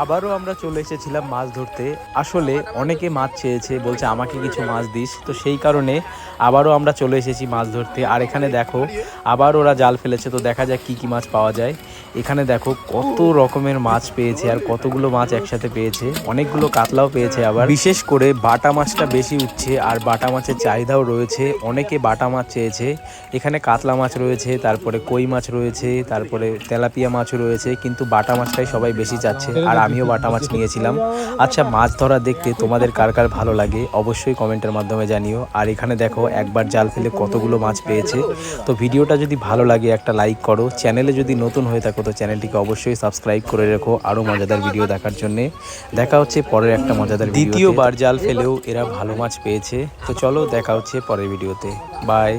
আবারও আমরা চলে এসেছিলাম মাছ ধরতে। আসলে অনেকে মাছ চেয়েছে, বলছে আমাকে কিছু মাছ দিস, তো সেই কারণে আবারও আমরা চলে এসেছি মাছ ধরতে। আর এখানে দেখো আবার ওরা জাল ফেলেছে, তো দেখা যাক কি কি মাছ পাওয়া যায়। এখানে দেখো কত রকমের মাছ পেয়েছে, আর কতগুলো মাছ একসাথে পেয়েছে, অনেকগুলো কাতলাও পেয়েছে। আবার বিশেষ করে বাটা মাছটা বেশি উঠছে, আর বাটা মাছের চাহিদাও রয়েছে, অনেকে বাটা মাছ চেয়েছে। এখানে কাতলা মাছ রয়েছে, তারপরে কই মাছ রয়েছে, তারপরে তেলাপিয়া মাছ রয়েছে, কিন্তু বাটা মাছটাই সবাই বেশি চাচ্ছে, আর আমিও বাটা মাছ নিয়েছিলাম। আচ্ছা, মাছ ধরা দেখতে তোমাদের কার কার ভালো লাগে অবশ্যই কমেন্টের মাধ্যমে জানিও। আর এখানে দেখো একবার জাল ফেলে কতগুলো মাছ পেয়েছে। তো ভিডিওটা যদি ভালো লাগে একটা লাইক করো, চ্যানেলে যদি নতুন হয়ে থাকো তো চ্যানেলটিকে অবশ্যই সাবস্ক্রাইব করে রেখো আরও মজাদার ভিডিও দেখার জন্য। দেখা হচ্ছে পরের একটা মজাদার ভিডিও। দ্বিতীয়বার জাল ফেলেও এরা ভালো মাছ পেয়েছে। তো চলো দেখা হচ্ছে পরের ভিডিওতে। বাই।